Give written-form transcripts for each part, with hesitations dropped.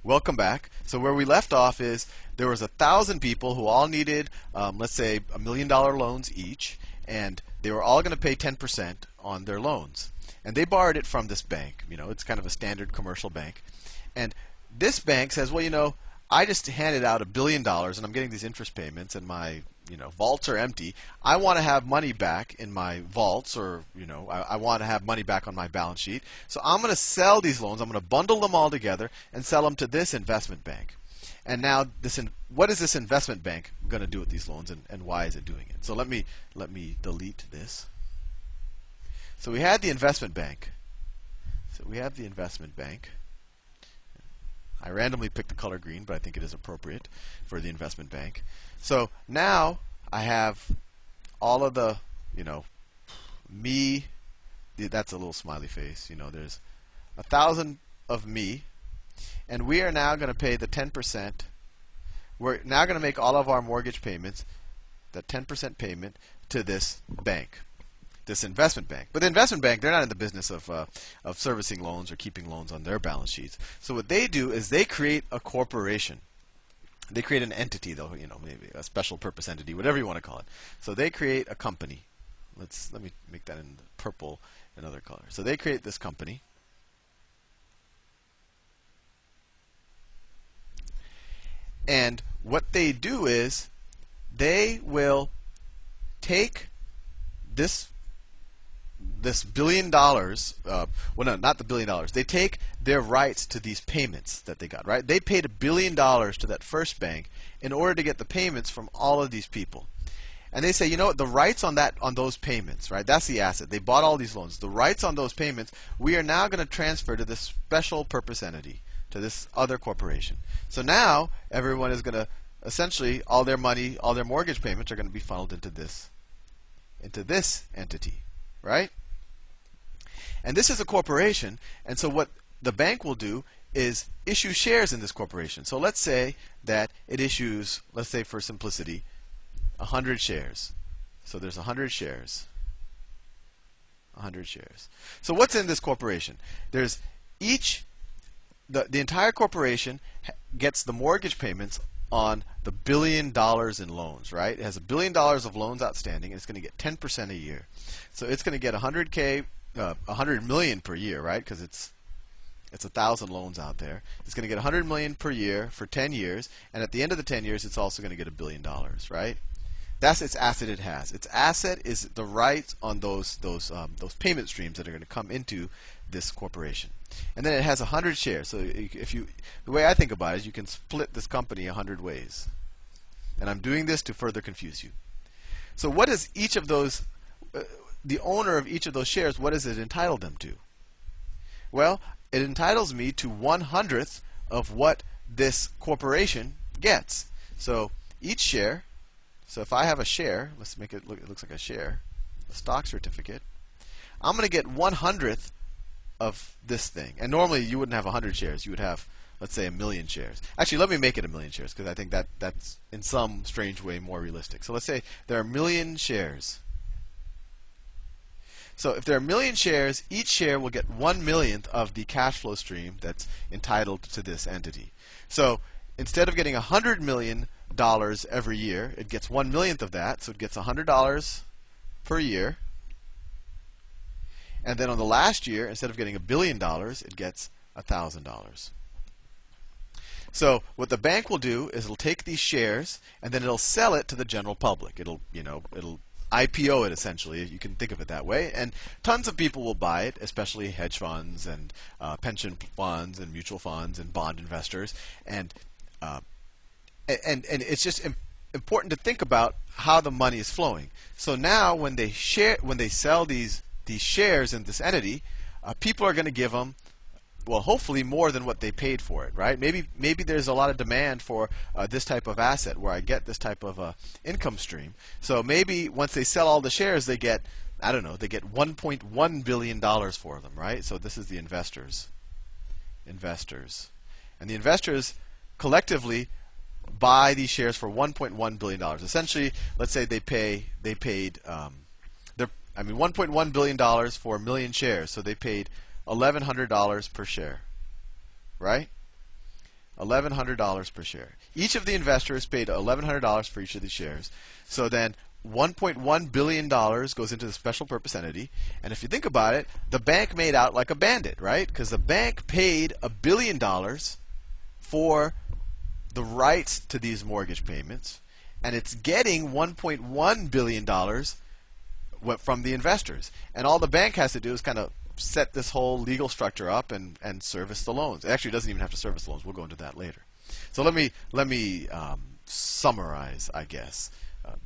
Welcome back. So where we left off is there was 1,000 people who all needed, let's say, $1 million loans each, and they were all going to pay 10% on their loans. And they borrowed it from this bank. You know, it's kind of a standard commercial bank. And this bank says, well, you know, I just handed out $1 billion, and I'm getting these interest payments, and my vaults are empty. I want to have money back in my vaults, or I want to have money back on my balance sheet. So I'm going to sell these loans. I'm going to bundle them all together and sell them to this investment bank. And now, what is this investment bank going to do with these loans, and why is it doing it? So let me delete this. So we had the investment bank. I randomly picked the color green, but I think it is appropriate for the investment bank. So now I have all of the, me. That's a little smiley face. There's 1,000 of me, and we are now going to pay the 10%. We're now going to make all of our mortgage payments, the 10% payment, to this bank, this investment bank. But the investment bank, they're not in the business of servicing loans or keeping loans on their balance sheets. So what they do is they create a corporation. They create an entity, though, maybe a special purpose entity, whatever you want to call it. So they create a company. Let me make that in purple, another color. So they create this company. And what they do is they will take this $1 billion, well, no, not the $1 billion. They take their rights to these payments that they got, right? They paid $1 billion to that first bank in order to get the payments from all of these people. And they say, you know what, the rights on those payments, right? That's the asset. They bought all these loans. The rights on those payments, we are now going to transfer to this special purpose entity, to this other corporation. So now everyone is going to, essentially, all their money, all their mortgage payments are going to be funneled into this entity, right? And this is a corporation, and so what the bank will do is issue shares in this corporation. So let's say that it issues, let's say for simplicity, 100 shares. So there's 100 shares. 100 shares. So what's in this corporation? There's the entire corporation gets the mortgage payments on the $1 billion in loans, right? It has $1 billion of loans outstanding, and it's going to get 10% a year. So it's going to get 100 million per year, right? Because it's 1,000 loans out there. It's going to get 100 million per year for 10 years, and at the end of the 10 years, it's also going to get $1 billion, right? That's its asset it has. Its asset is the rights on those payment streams that are going to come into this corporation. And then it has 100 shares. So the way I think about it is you can split this company 100 ways. And I'm doing this to further confuse you. So what is each of those, the owner of each of those shares, what does it entitle them to? Well, it entitles me to 1/100th of what this corporation gets. So each share, so if I have a share, let's make it look, it looks like a share, a stock certificate, I'm going to get 1/100th of this thing. And normally you wouldn't have 100 shares. You would have, let's say, 1 million shares. Actually, let me make it 1 million shares, because I think that's in some strange way more realistic. So let's say there are 1 million shares. So if there are 1 million shares, each share will get 1/1,000,000th of the cash flow stream that's entitled to this entity. So instead of getting $100 million every year, it gets 1/1,000,000th of that. So it gets $100 per year. And then on the last year, instead of getting $1 billion, it gets $1,000. So what the bank will do is it'll take these shares and then it'll sell it to the general public. It'll IPO it, essentially. You can think of it that way. And tons of people will buy it, especially hedge funds and pension funds and mutual funds and bond investors. And it's just important to think about how the money is flowing. So now when they sell these shares in this entity, people are going to give them, well, hopefully more than what they paid for it, right? Maybe there's a lot of demand for this type of asset where I get this type of income stream. So maybe once they sell all the shares, they get, I don't know, they get $1.1 billion for them, right? So this is the investors. And the investors collectively buy these shares for $1.1 billion. Essentially, let's say they paid $1.1 billion for 1 million shares. So they paid $1,100 per share, right? $1,100 per share. Each of the investors paid $1,100 for each of these shares. So then $1.1 billion goes into the special purpose entity. And if you think about it, the bank made out like a bandit, right? Because the bank paid $1 billion for the rights to these mortgage payments, and it's getting $1.1 billion from the investors. And all the bank has to do is kind of set this whole legal structure up and service the loans. It actually doesn't even have to service the loans. We'll go into that later. So let me summarize, I guess,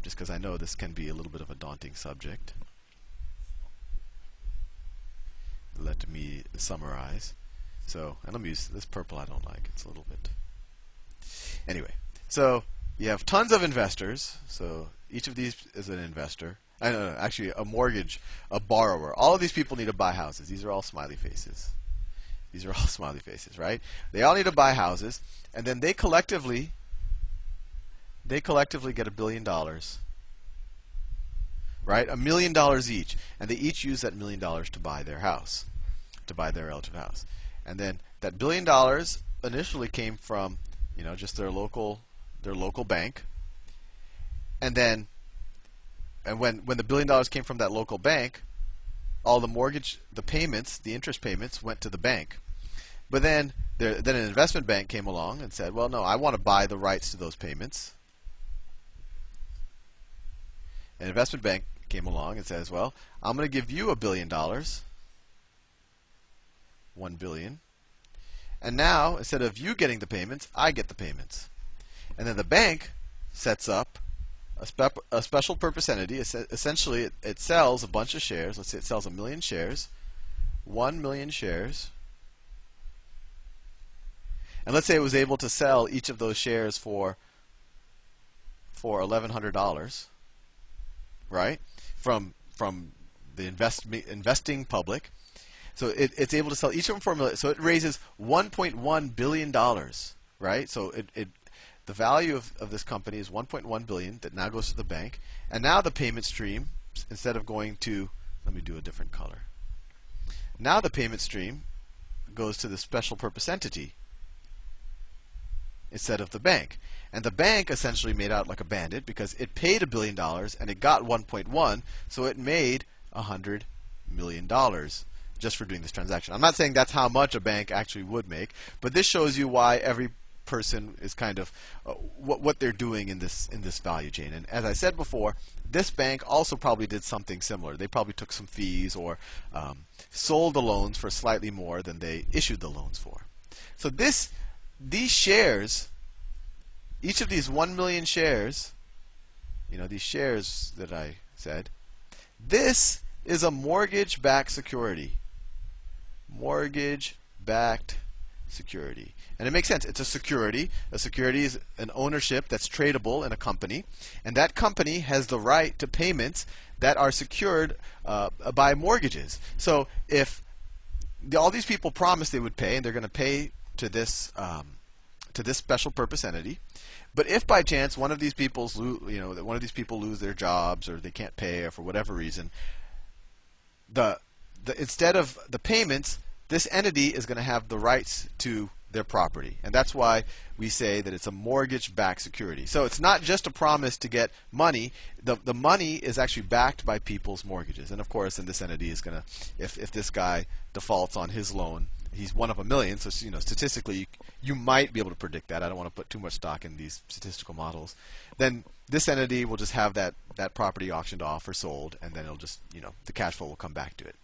just because I know this can be a little bit of a daunting subject. Let me summarize. So, and let me use this purple. I don't like. It's a little bit. Anyway, so you have tons of investors. So each of these is an investor. I know, actually, a mortgage, a borrower. All of these people need to buy houses. These are all smiley faces. These are all smiley faces, right? They all need to buy houses, and then they collectively get $1 billion, right? $1 million each, and they each use that $1 million to buy their house, to buy their relative house. And then that $1 billion initially came from, just their local bank, and then. And when the $1 billion came from that local bank, all the payments, the interest payments, went to the bank. But then an investment bank came along and said, well, no, I want to buy the rights to those payments. An investment bank came along and says, well, I'm going to give you $1 billion, $1 billion. And now, instead of you getting the payments, I get the payments. And then the bank sets up a special purpose entity. Essentially, it sells a bunch of shares. Let's say it sells 1 million shares, 1 million shares. And let's say it was able to sell each of those shares for $1,100, right? From the investing public. So it's able to sell each of them for $1 million. So it raises $1.1 billion, right? So the value of this company is $1.1 billion that now goes to the bank. And now the payment stream, instead of going to, let me do a different color. Now the payment stream goes to the special purpose entity instead of the bank. And the bank essentially made out like a bandit because it paid $1 billion and it got 1.1, so it made $100 million just for doing this transaction. I'm not saying that's how much a bank actually would make, but this shows you why every person is kind of what they're doing in this value chain. And as I said before, this bank also probably did something similar. They probably took some fees or sold the loans for slightly more than they issued the loans for. So these shares, each of these 1 million shares, these shares that I said, this is a mortgage-backed security. Mortgage-backed security. And it makes sense. It's a security. A security is an ownership that's tradable in a company. And that company has the right to payments that are secured by mortgages. So if all these people promised they would pay, and they're going to pay to this special purpose entity, but if by chance one of these people lose their jobs or they can't pay or for whatever reason, instead of the payments, this entity is going to have the rights to their property. And that's why we say that it's a mortgage-backed security. So it's not just a promise to get money. The money is actually backed by people's mortgages. And of course, in this entity is going to, if this guy defaults on his loan, he's one of a million. So statistically, you might be able to predict that. I don't want to put too much stock in these statistical models. Then this entity will just have that property auctioned off or sold, and then it'll just, the cash flow will come back to it.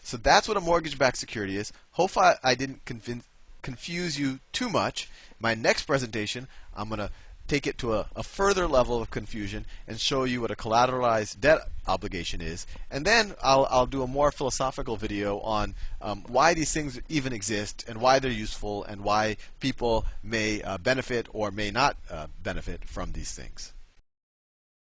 So that's what a mortgage-backed security is. Hopefully I didn't confuse you too much. My next presentation, I'm going to take it to a further level of confusion and show you what a collateralized debt obligation is. And then I'll do a more philosophical video on why these things even exist and why they're useful and why people may benefit or may not benefit from these things.